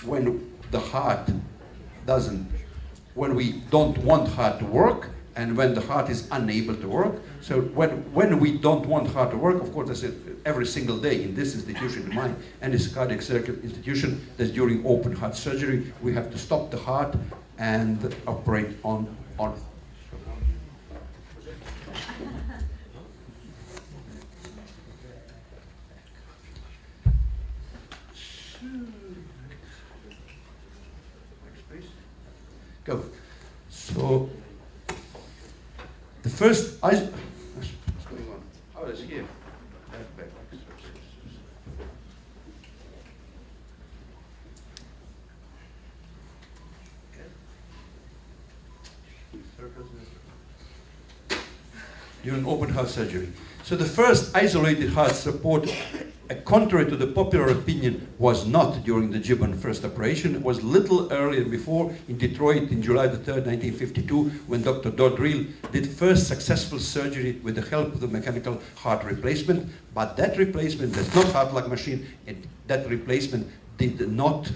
when the heart doesn't, when we don't want heart to work, and when the heart is unable to work. So when we don't want heart to work, of course, that's every single day in this institution, in mine, and this cardiac surgery institution, that's during open heart surgery, we have to stop the heart and operate on. Go. So the first what's going on? Oh, it's here. Back. During open heart surgery. So the first isolated heart support, contrary to the popular opinion, was not during the Gibbon first operation. It was little earlier before in Detroit in July the 3rd, 1952, when Dr. Dodrill did first successful surgery with the help of the mechanical heart replacement. But that replacement, that's not heart-lung machine, that replacement did not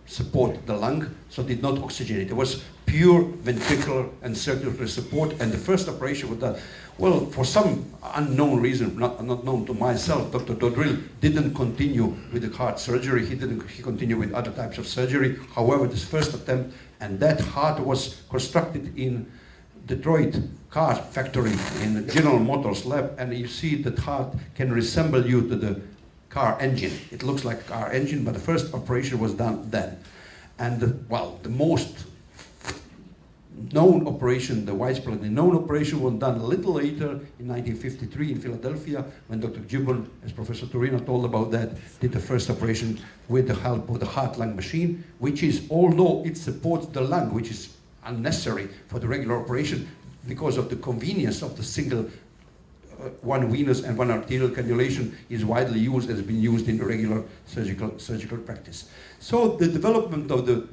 support the lung, so did not oxygenate. It was pure ventricular and circulatory support, and the first operation was done. Well, for some unknown reason, not known to myself, Dr. Dodrill didn't continue with the heart surgery. He continued with other types of surgery. However, this first attempt, and that heart was constructed in Detroit car factory in General Motors lab, and you see that heart can resemble you to the car engine. It looks like a car engine, but the first operation was done then. And the most known operation, the widespreadly known operation, was done a little later in 1953 in Philadelphia, when Dr. Gibbon, as Professor Torino told about that, did the first operation with the help of the heart-lung machine, which is, although it supports the lung, which is unnecessary for the regular operation because of the convenience of the single one venous and one arterial cannulation, is widely used, has been used in the regular surgical practice. So the development of the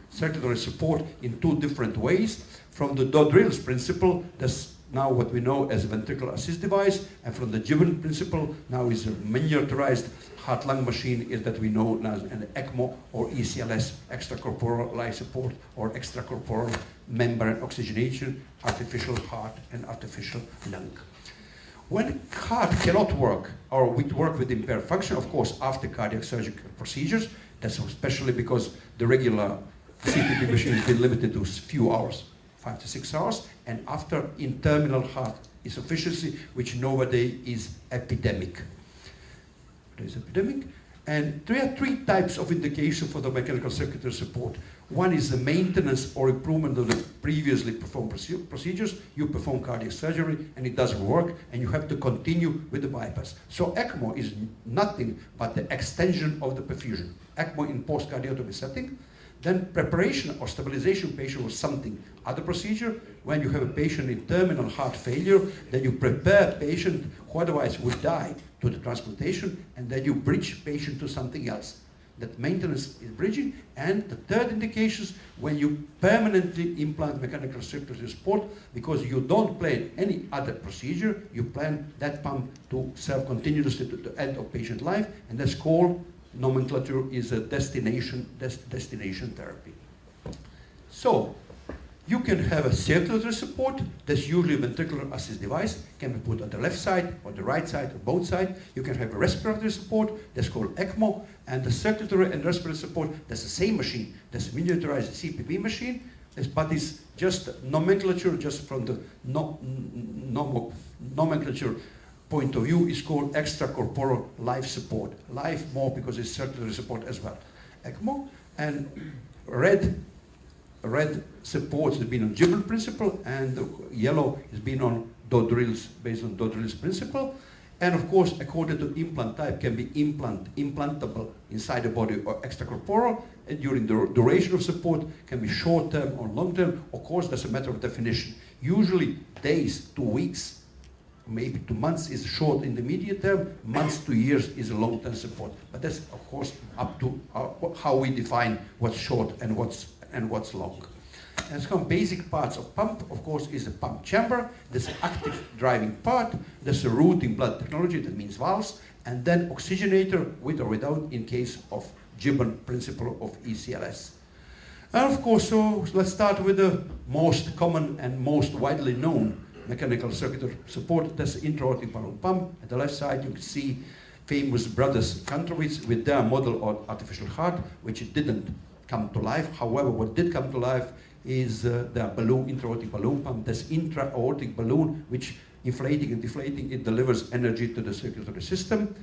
circulatory support in two different ways, from the Dodrill's principle, that's now what we know as a ventricular assist device, and from the Gibbon principle, now is a miniaturized heart-lung machine is that we know now as an ECMO or ECLS, extracorporeal life support, or extracorporeal membrane oxygenation, artificial heart and artificial lung. When heart cannot work, or we work with impaired function, of course, after cardiac surgical procedures, that's especially because the regular CPP machine has been limited to a few hours, 5 to 6 hours, and after in-terminal heart insufficiency, which nowadays is epidemic. It is epidemic, and there are three types of indication for the mechanical circulatory support. One is the maintenance or improvement of the previously performed procedures. You perform cardiac surgery and it doesn't work, and you have to continue with the bypass. So ECMO is nothing but the extension of the perfusion. ECMO in post-cardiotomy setting. Then preparation or stabilization patient was something. Other procedure, when you have a patient in terminal heart failure, then you prepare patient who otherwise would die to the transplantation, and then you bridge patient to something else. That maintenance is bridging. And the third indication is when you permanently implant mechanical circulatory support, because you don't plan any other procedure, you plan that pump to serve continuously to the end of patient life, and that's called, nomenclature is a destination therapy. So you can have a circulatory support, that's usually a ventricular assist device, can be put on the left side, or the right side, or both sides. You can have a respiratory support, that's called ECMO, and the circulatory and respiratory support, that's the same machine, that's a miniaturized CPB machine, but it's just nomenclature, just from the nomenclature point of view, is called extracorporeal life support. Life more because it's circulatory support as well. ECMO, and red supports has been on Gibbon principle, and the yellow has been on Dodrill's, based on Dodrill's principle. And of course, according to implant type, can be implantable inside the body or extracorporeal, and during the duration of support can be short-term or long-term. Of course, that's a matter of definition. Usually days to weeks, maybe 2 months is short in the immediate term, months to years is a long-term support. But that's of course up to how we define what's short and what's long. And some basic parts of pump, of course, is a pump chamber. There's an active driving part. There's a routing blood technology, that means valves, and then oxygenator with or without in case of Gibbon principle of ECLS. And of course, so let's start with the most common and most widely known mechanical circuitry support. That's the intra-aortic balloon pump. At the left side, you can see famous brothers Kantrowitz with their model of artificial heart, which didn't come to life. However, what did come to life is the balloon, intra-aortic balloon pump. This intra-aortic balloon, which inflating and deflating, it delivers energy to the circulatory system.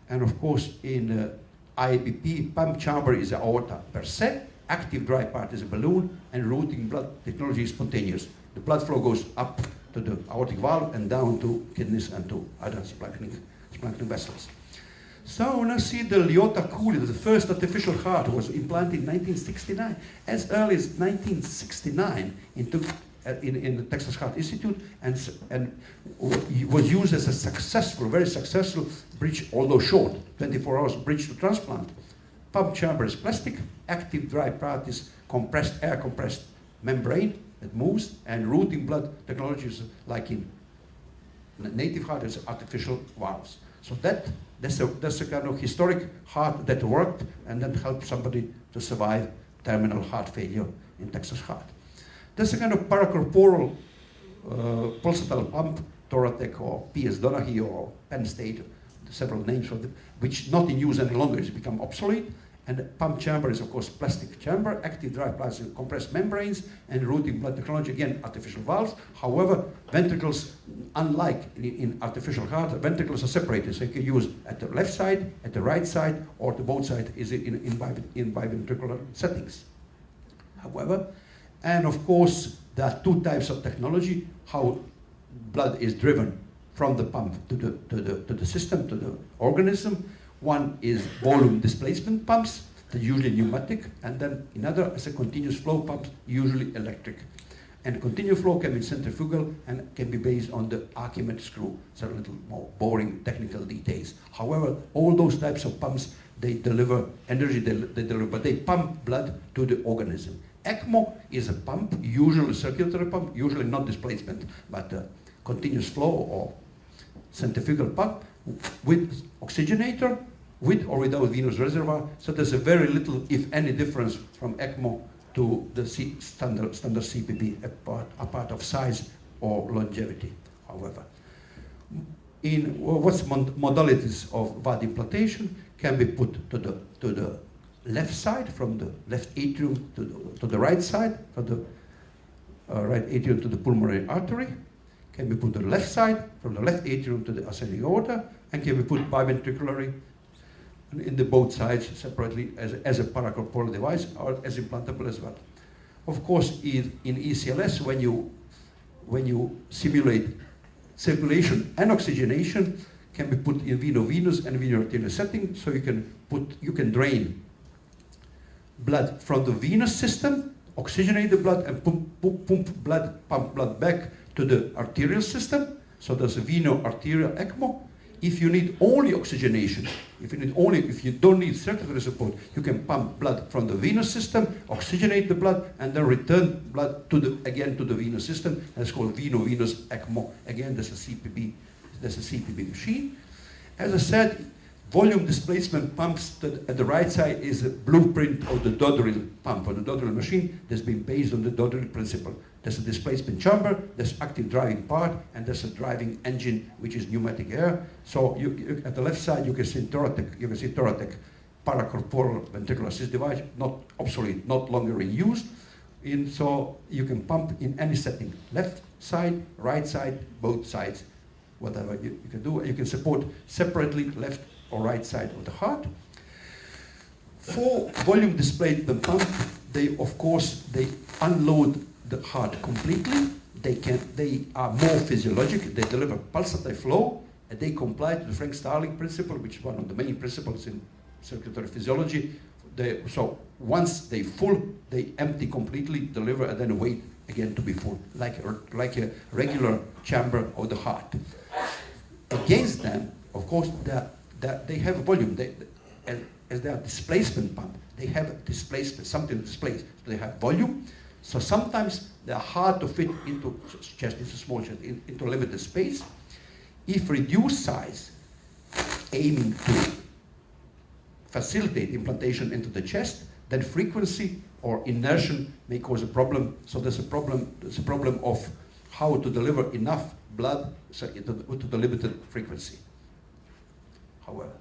And of course, in IBP, pump chamber is aorta per se. Active dry part is a balloon, and routing blood technology is spontaneous. The blood flow goes up to the aortic valve and down to kidneys and to other splanchnic vessels. So now see the Liotta Cooley, the first artificial heart, was implanted in 1969. As early as 1969 in the Texas Heart Institute, and was used as a successful, very successful bridge, although short, 24 hours bridge to transplant. Pump chamber is plastic, active dry part is compressed, air compressed membrane that moves, and routing blood technologies like in native heart is artificial valves. So that's a kind of historic heart that worked and that helped somebody to survive terminal heart failure in Texas Heart. That's a kind of paracorporal pulsatile pump, Thoratec or PS Donaghy or Penn State, several names for them, which not in use any longer, it's become obsolete. And the pump chamber is, of course, plastic chamber, active dry plastic compressed membranes, and routing blood technology, again, artificial valves. However, ventricles, unlike in artificial heart, ventricles are separated, so you can use at the left side, at the right side, or the both sides is in biventricular settings. However, and of course, there are two types of technology, how blood is driven from the pump to the system, to the organism. One is volume displacement pumps, they're usually pneumatic, and then another is a continuous flow pump, usually electric. And continuous flow can be centrifugal and can be based on the Archimedes screw. So a little more boring technical details. However, all those types of pumps, they deliver energy, but they pump blood to the organism. ECMO is a pump, usually a circulatory pump, usually not displacement, but continuous flow or centrifugal pump with oxygenator, with or without venous reservoir. So there's a very little, if any, difference from ECMO to the standard CPB, apart of size or longevity, however. In what's modalities of VAD implantation can be put to the left side, from the left atrium to the right side, from the right atrium to the pulmonary artery, can be put to the left side, from the left atrium to the ascending aorta, and can be put biventricularly in the both sides separately as a paracorporal device or as implantable as well. Of course, in ECLS, when you simulate circulation and oxygenation, can be put in veno-venous and veno-arterial setting, so you can drain blood from the venous system, oxygenate the blood, and pump blood back to the arterial system. So there's a veno-arterial ECMO. If you need only oxygenation, if you don't need circulatory support, you can pump blood from the venous system, oxygenate the blood, and then return blood again to the venous system. That's called veno-venous ECMO. Again, that's a CPB machine. As I said, volume displacement pumps at the right side is a blueprint of the Dodril pump, or the Dodril machine that's been based on the Dodril principle. There's a displacement chamber, there's active driving part, and there's a driving engine, which is pneumatic air. So at the left side, you can see Thoratec paracorporal ventricular assist device, not obsolete, not longer in use. So you can pump in any setting, left side, right side, both sides, whatever you can do. You can support separately left or right side of the heart. For volume displacement pump, they unload the heart completely. They are more physiologic. They deliver pulsatile flow, and they comply to the Frank Starling principle, which is one of the main principles in circulatory physiology. So once they full, they empty completely, deliver, and then wait again to be full, like a regular chamber of the heart. Against them, of course, they have volume. As they are displacement pump, they have displacement, something to displace. So they have volume. So sometimes they are hard to fit into chest, it's a small chest, into limited space. If reduced size, aiming to facilitate implantation into the chest, then frequency or inertia may cause a problem. So there's a problem of how to deliver enough blood to the limited frequency. However,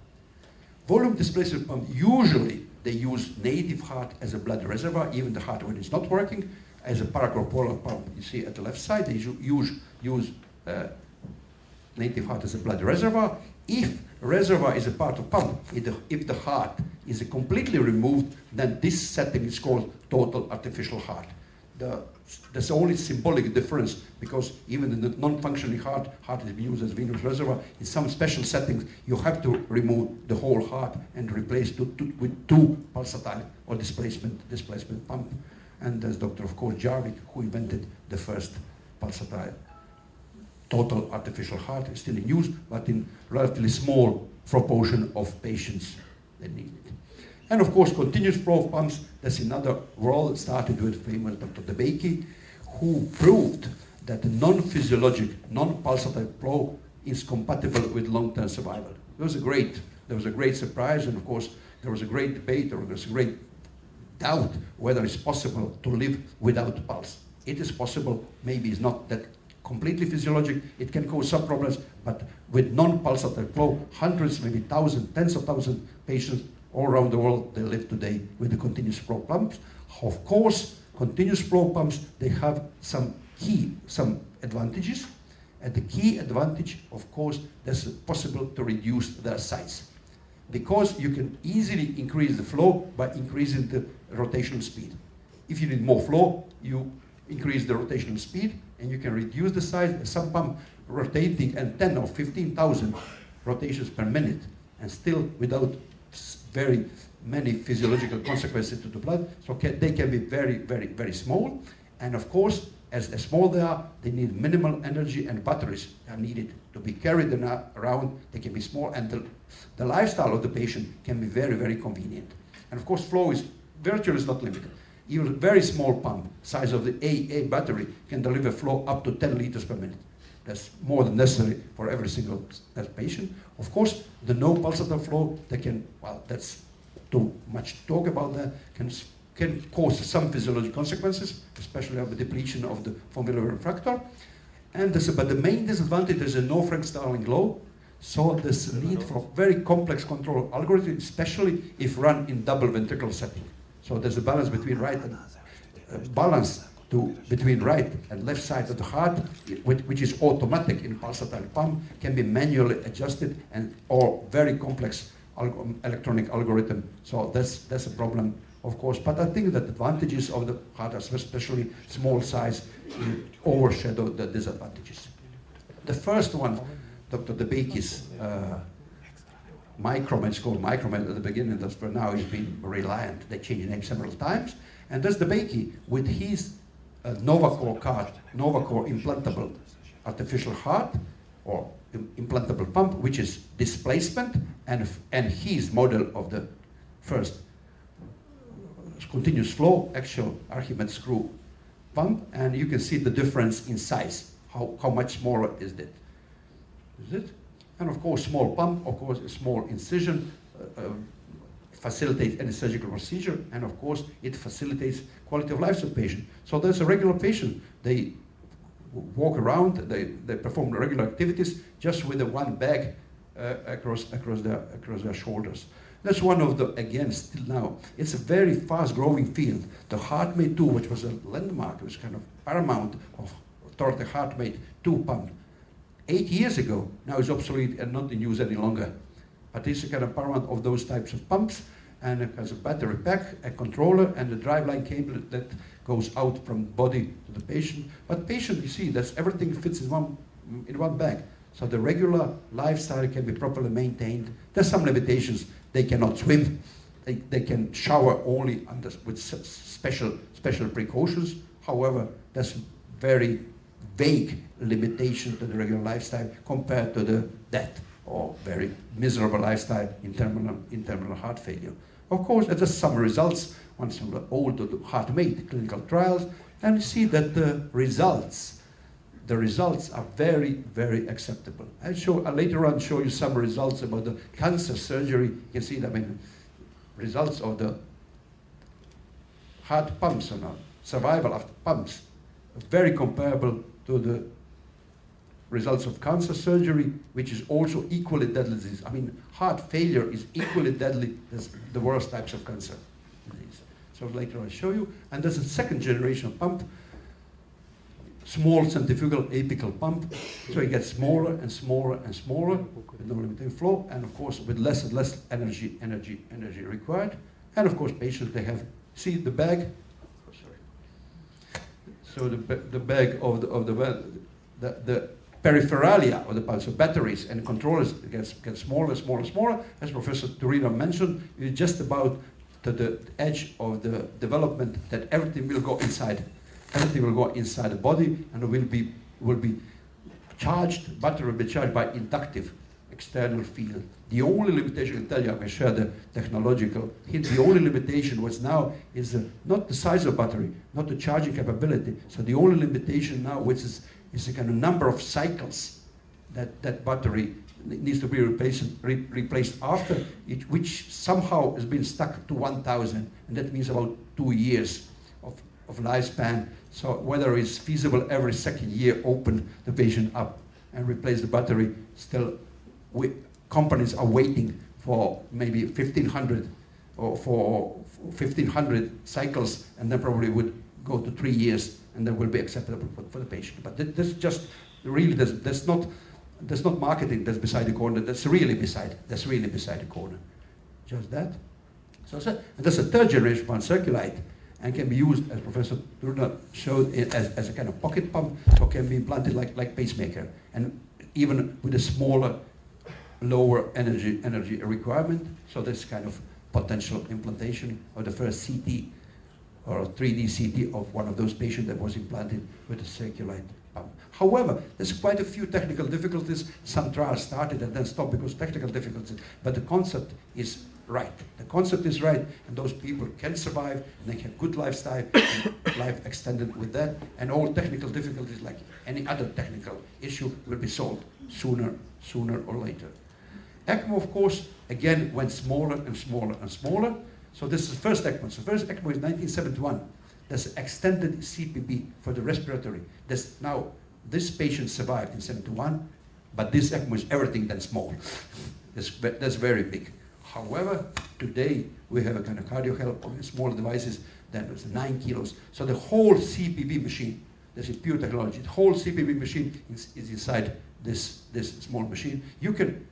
volume displacement pump, usually they use native heart as a blood reservoir, even the heart when it's not working, as a paracorporeal pump. You see at the left side, they use native heart as a blood reservoir. If reservoir is a part of pump, if the heart is completely removed, then this setting is called total artificial heart. There's only symbolic difference, because even in the non-functioning heart is being used as venous reservoir. In some special settings, you have to remove the whole heart and replace with two pulsatile or displacement pump. And there's Dr. of course Jarvik, who invented the first pulsatile total artificial heart. It's still in use, but in relatively small proportion of patients that need it. And of course, continuous flow pumps, that's another world, started with famous Dr. Debicki, who proved that non-physiologic, non-pulsatile flow is compatible with long-term survival. There was a great surprise, and of course, there was a great debate, or there was a great doubt whether it's possible to live without pulse. It is possible, maybe it's not that completely physiologic, it can cause some problems, but with non-pulsatile flow, hundreds, maybe thousands, tens of thousands patients all around the world, they live today with the continuous flow pumps. Of course, continuous flow pumps, they have some advantages. And the key advantage, of course, that's possible to reduce their size. Because you can easily increase the flow by increasing the rotational speed. If you need more flow, you increase the rotational speed, and you can reduce the size. Some pump rotating at 10 or 15,000 rotations per minute, and still without very many physiological consequences to the blood. So they can be very, very, very small. And of course, as small they are, they need minimal energy, and batteries are needed to be carried around. They can be small, and the lifestyle of the patient can be very, very convenient. And of course, flow is virtually not limited. Even a very small pump, size of the AA battery, can deliver flow up to 10 liters per minute. That's more than necessary for every single patient. Of course, the no pulsatile flow, that's too much to talk about that, can cause some physiological consequences, especially of the depletion of the von Willebrand factor. But the main disadvantage is a no Frank-Starling law. So there's a need for very complex control algorithm, especially if run in double ventricular setting. So there's a balance between between right and left side of the heart, which is automatic in pulsatile pump, can be manually adjusted, or very complex electronic algorithm. So that's a problem, of course. But I think that the advantages of the heart, especially small size, overshadow the disadvantages. The first one, Dr. Debicki's Micromed, it's called Micromed at the beginning, that's for now it's been Reliant. They changed the name several times. And that's Debicki with his Novacore card, Novacore implantable artificial heart, or implantable pump, which is displacement, and his model of the first continuous flow, actual Archimedes screw pump, and you can see the difference in size, how much smaller is it. And of course, small pump, of course, a small incision, facilitates any surgical procedure, and of course, it facilitates quality of life of the patient. So there's a regular patient, they walk around, they perform regular activities just with a one bag across their shoulders. That's one of the, again, still now, it's a very fast growing field. The HeartMate 2, which was a landmark, it was kind of paramount toward the HeartMate 2 pump. 8 years ago, now it's obsolete and not in use any longer. But it's a kind of paramount of those types of pumps, and it has a battery pack, a controller, and a driveline cable that goes out from the body to the patient. But patient, you see, that's everything fits in one bag. So the regular lifestyle can be properly maintained. There's some limitations. They cannot swim. They can shower only with special precautions. However, that's very vague limitation to the regular lifestyle compared to the death or very miserable lifestyle in terminal heart failure. Of course, there's some results, once from the old HeartMate clinical trials, and you see that the results are very, very acceptable. I'll later on show you some results about the cancer surgery. You can see that, I mean, results of the heart pumps and survival after pumps are very comparable to the results of cancer surgery, which is also equally deadly disease. I mean, heart failure is equally deadly as the worst types of cancer disease. So later I'll show you. And there's a second generation pump, small centrifugal apical pump. So it gets smaller and smaller and smaller with no limited flow, and of course with less and less energy required. And of course patients, they have, see the bag? Oh, sorry. So the bag of the peripheраlia of the pump, so batteries and controllers get smaller, smaller, smaller. As Professor Turina mentioned, it's just about the edge of the development that everything will go inside. Everything will go inside the body and will be charged, battery will be charged by inductive external field. The only limitation, I can tell you, I can share the technological hint, the only limitation was now is not the size of battery, not the charging capability. So the only limitation now, which is the kind of number of cycles that battery needs to be replaced after, which somehow has been stuck to 1,000, and that means about 2 years of lifespan. So whether it's feasible every second year open the patient up and replace the battery, still companies are waiting for maybe 1,500 or for 1,500 cycles, and then probably would go to 3 years, and then will be acceptable for the patient. But this just really, that's not marketing that's beside the corner, that's really beside the corner. Just that. So and that's a third generation pump, circulite, and can be used, as Professor Turner showed, as a kind of pocket pump, so can be implanted like pacemaker, and even with a smaller, lower energy requirement. So this kind of potential implantation of the first CT or 3D CT of one of those patients that was implanted with a circulite pump. However, there's quite a few technical difficulties. Some trials started and then stopped because of technical difficulties, but the concept is right. The concept is right, and those people can survive, and they have good lifestyle, and life extended with that, and all technical difficulties, like any other technical issue, will be solved sooner or later. ECMO, of course, again, went smaller and smaller and smaller. So this is the first ECMO. So first ECMO is 1971. That's extended CPB for the respiratory. That's now, this patient survived in 71, but this ECMO is everything than small. That's very big. However, today we have a kind of cardio help on smaller devices that was 9 kilos. So the whole CPB machine, that's a pure technology, the whole CPB machine is inside this small machine. You can,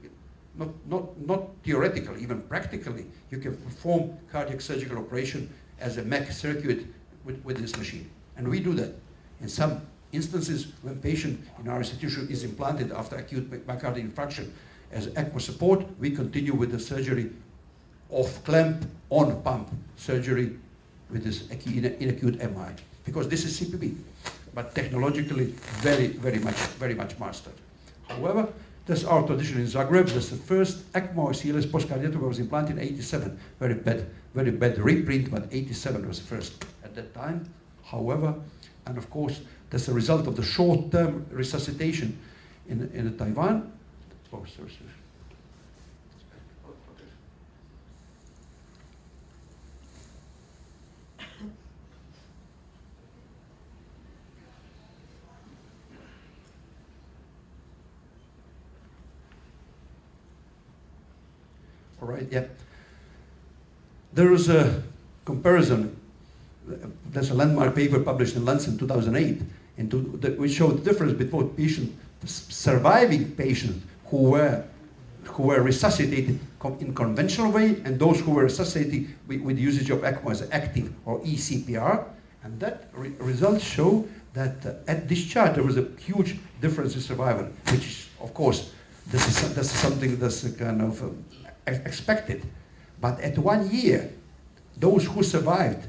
not theoretically, even practically, you can perform cardiac surgical operation as a MEC circuit with this machine. And we do that. In some instances, when patient in our institution is implanted after acute myocardial infarction as ECMO support, we continue with the surgery off clamp, on pump surgery with this in acute MI, because this is CPB, but technologically very much mastered. However, that's our tradition in Zagreb. That's the first ECMO CLS post-cardiothoracic was implanted in 87. Very bad reprint, but 87 was the first at that time. However, and of course, that's a result of the short-term resuscitation in Taiwan. Oh, sorry. All right, yeah. There is a comparison. There's a landmark paper published in Lancet in 2008, which showed the difference between surviving patients who were resuscitated in conventional way and those who were resuscitated with the usage of ECMO as active or eCPR. And that results show that at discharge there was a huge difference in survival, which is, of course, this is something that's kind of expected. But at 1 year, those who survived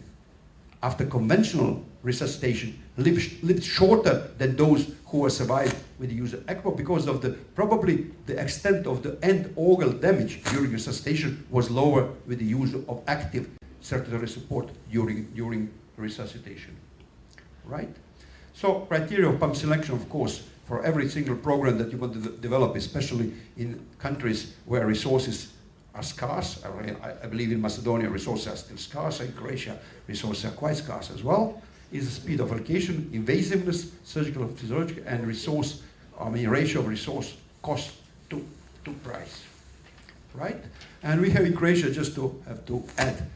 after conventional resuscitation lived shorter than those who were survived with the use of ECMO, because of probably the extent of the end organ damage during resuscitation was lower with the use of active circulatory support during resuscitation. Right? So criteria of pump selection, of course, for every single program that you want to develop, especially in countries where resources are scarce. I believe in Macedonia resources are still scarce, and in Croatia resources are quite scarce as well, is the speed of allocation, invasiveness, surgical, physiological, and ratio of resource cost to price, right? And we have in Croatia, just to add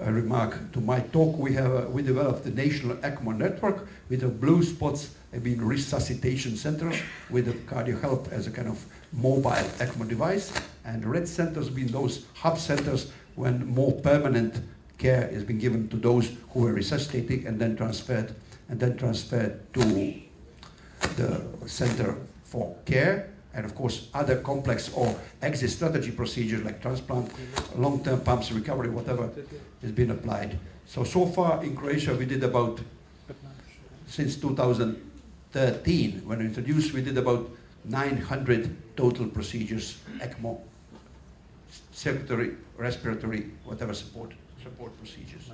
a remark to my talk, we developed the national ECMO network with the blue spots have been resuscitation centers with the cardio help as a kind of mobile ECMO device, and red centers being those hub centers when more permanent care has been given to those who were resuscitating and then transferred to the center for care. And of course, other complex or exit strategy procedures like transplant, long-term pumps, recovery, whatever has been applied. So far in Croatia, we did about, since 2013, when we introduced, we did about 900 total procedures, ECMO, circulatory, respiratory, whatever support procedures.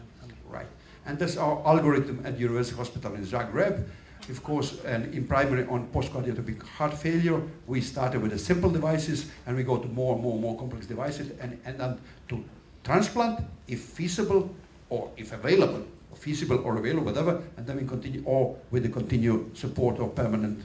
Right. And that's our algorithm at University Hospital in Zagreb. Of course, and in primary on post-cardiothoracic heart failure, we started with the simple devices, and we go to more complex devices, and then to transplant, if feasible or if available, or feasible or available, whatever, and then we continue, or with the continued support of permanent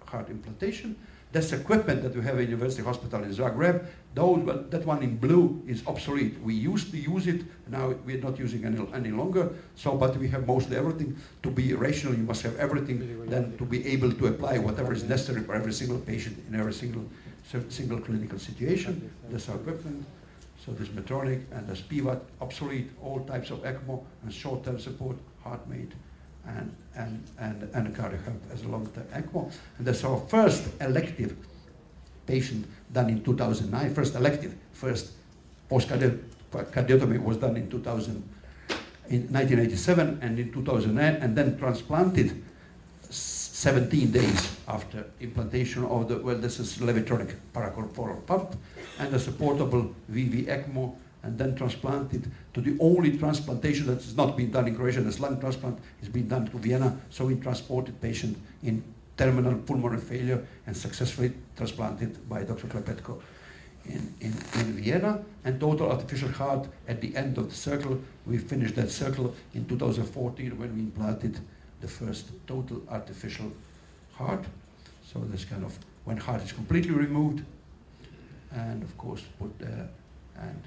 heart implantation. That's equipment that we have at University Hospital in Zagreb. That one in blue is obsolete. We used to use it, now we're not using any longer. But we have mostly everything. To be rational, you must have everything then to be able to apply whatever is necessary for every single patient in every single clinical situation. That's our equipment. So there's Medtronic and there's PVAT, obsolete, all types of ECMO and short-term support, heart-made, and a cardio help as a long-term ECMO. And that's our first elective patient done in 2009. First post-cardiotomy was done in 1987 and in 2009, and then transplanted 17 days after implantation of this is Levitronic paracorporal pump and a supportable VV ECMO, and then transplanted to the only transplantation that has not been done in Croatia. This lung transplant has been done to Vienna, so we transported patient in terminal pulmonary failure and successfully transplanted by Dr. Klepetko in Vienna. And total artificial heart at the end of the circle, we finished that circle in 2014 when we implanted the first total artificial heart. So this kind of, when heart is completely removed, and of course put there, and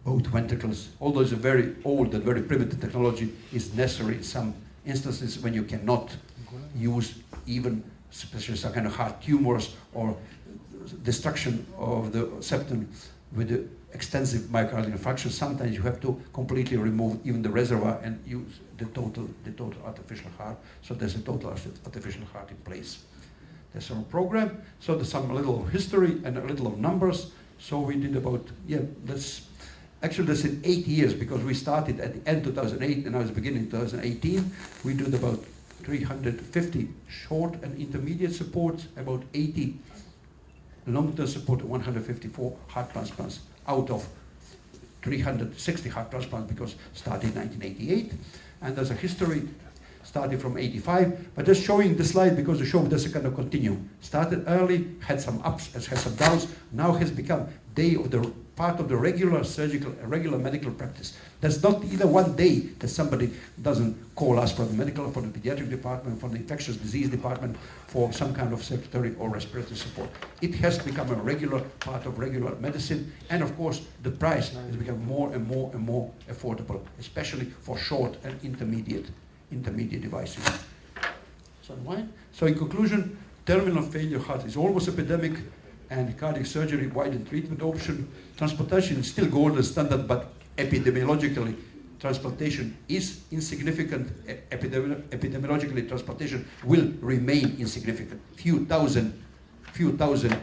both ventricles, although it's a very old and very primitive technology, is necessary in some instances when you cannot use even, especially some kind of heart tumors or destruction of the septum with the extensive myocardial infarction. Sometimes you have to completely remove even the reservoir and use the total artificial heart. So there's a total artificial heart in place. There's our program. So there's some little history and a little of numbers. So we did about, that's in 8 years, because we started at the end 2008 and now it's beginning 2018. We did about 350 short and intermediate supports, about 80 long-term support, 154 heart transplants out of 360 heart transplants, because started in 1988. And there's a history starting from 85, but just showing the slide because the show doesn't kind of continue. Started early, had some ups, had some downs, now has become part of the regular surgical, regular medical practice. There's not either one day that somebody doesn't call us from the medical, from the pediatric department, from the infectious disease department for some kind of circulatory or respiratory support. It has become a regular part of regular medicine, and of course the price has become more and more affordable, especially for short and intermediate devices. So in conclusion, terminal failure heart is almost epidemic, and cardiac surgery widened treatment option. Transplantation is still gold standard, but epidemiologically, transplantation is insignificant. Epidemiologically, transplantation will remain insignificant. Few thousand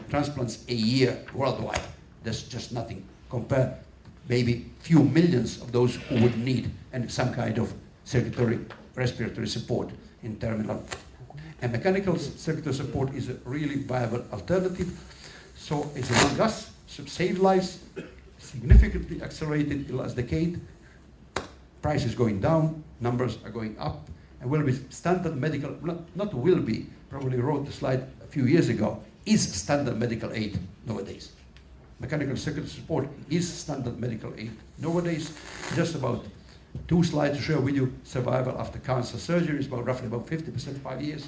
transplants a year worldwide. That's just nothing. Compare maybe few millions of those who would need and some kind of circulatory respiratory support in terminal. And mechanical circulatory support is a really viable alternative. So it's among us, saved lives, significantly accelerated in the last decade. Price is going down, numbers are going up, and will be standard medical, not will be, probably wrote the slide a few years ago, is standard medical aid nowadays. mechanical circulatory support is standard medical aid. Nowadays, just about 2 slides to share with you survival after cancer surgery is about roughly about 50%, 5 years.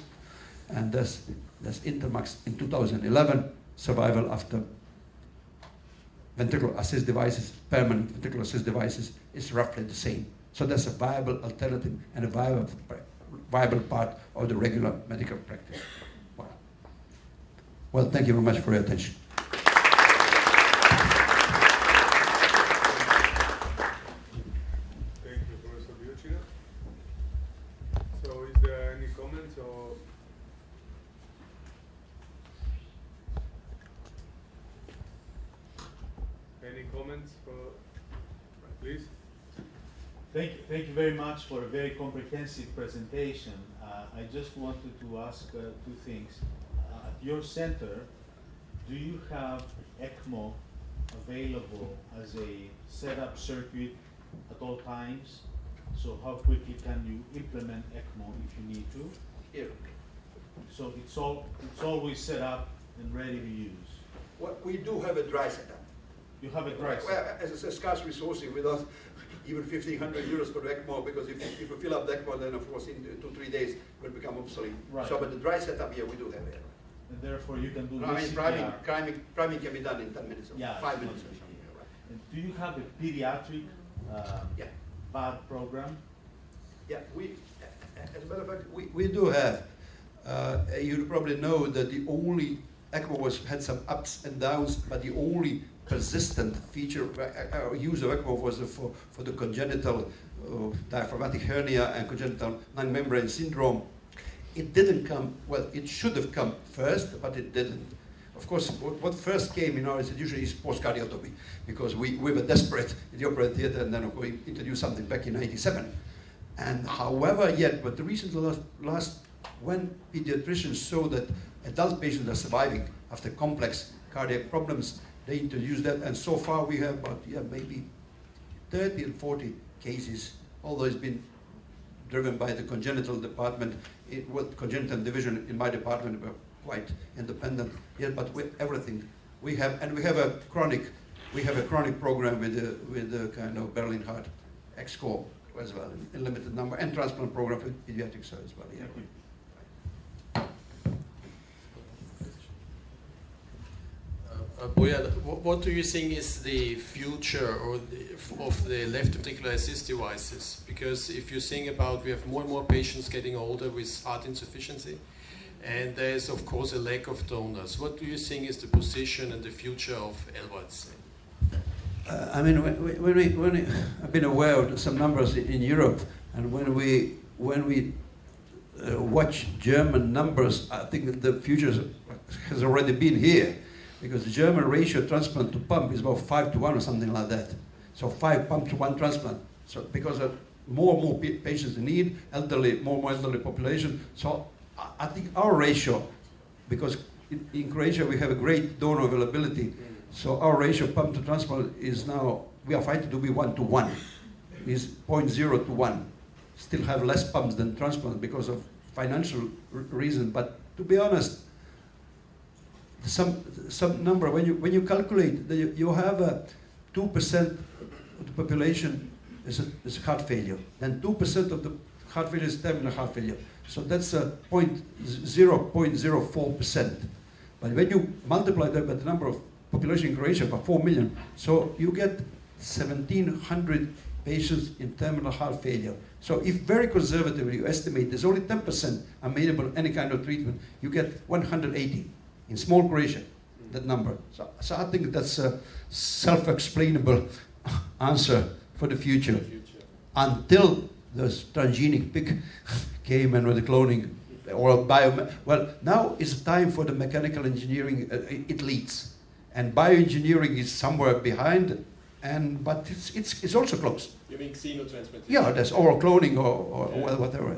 And that's Intermax in 2011, survival after ventricular assist devices, permanent ventricular assist devices, is roughly the same. So that's a viable alternative and a viable part of the regular medical practice. Wow. Well, thank you very much for your attention. Thank you, Professor Biochina. So, is there any comments or? Any comments for, please? Thank you very much for a very comprehensive presentation. I just wanted to ask 2 things. At your center, do you have ECMO available as a setup circuit at all times? So how quickly can you implement ECMO if you need to? Here. So it's always set up and ready to use. Well, we do have a dry setup. You have a dry Well, setup. as I said, scarce resourcing without even 1,500 euros for the ECMO, because if you fill up the ECMO, then of course in 2-3 days it will become obsolete. Right. So, but the dry setup here we do have it. And therefore you can do No, I mean, CPR. priming can be done in 10 minutes, or Yeah, 5 it's minutes not or a big something. deal. Right. And do you have a pediatric Yeah. VAD program? Yeah, as a matter of fact, we do have. You probably know that the only ECMO had some ups and downs, but the only persistent feature use of ECMO was for the congenital diaphragmatic hernia and congenital non-membrane syndrome. It didn't come, well, it should have come first, but it didn't. Of course, what first came in our institution is post-cardiotomy, because we were desperate in the operating theater, and then we introduced something back in '97. And however, but the recent last when pediatricians saw that adult patients are surviving after complex cardiac problems, they introduced that, and so far we have about maybe 30 and 40 cases, although it's been driven by the congenital department, congenital division in my department were quite independent. But with everything we have, and we have a chronic program with the kind of Berlin Heart X-core as well, in limited number, and transplant program for pediatrics as well. Yeah. Bojan, what do you think is the future of the left ventricular assist devices? Because if you think about, we have more and more patients getting older with heart insufficiency, and there is of course a lack of donors. What do you think is the position and the future of LVADs? I mean, when I've been aware of some numbers in Europe, and when we watch German numbers, I think the future has already been here. Because the German ratio transplant to pump is about 5-to-1 or something like that. So 5 pump to 1 transplant. So because of more and more patients in need, more and more elderly population. So I think our ratio, because in Croatia we have a great donor availability, so our ratio pump to transplant is now, we are fighting to be 1-to-1. Is 0.0-to-1. Still have less pumps than transplant because of financial reason. But to be honest, some number, when you calculate that you have 2% of the population is heart failure, then 2% of the heart failure is terminal heart failure. So that's 0.04%. But when you multiply that by the number of population in Croatia for 4 million, so you get 1,700 patients in terminal heart failure. So if very conservatively you estimate there's only 10% amenable to any kind of treatment, you get 180. In small Croatia, that number. So I think that's a self-explainable answer for the future. Until the transgenic pig came and with the cloning or well, now is time for the mechanical engineering. It leads, and bioengineering is somewhere behind. But it's also close. You mean xenotransplantation? Yeah, there's oral cloning or whatever.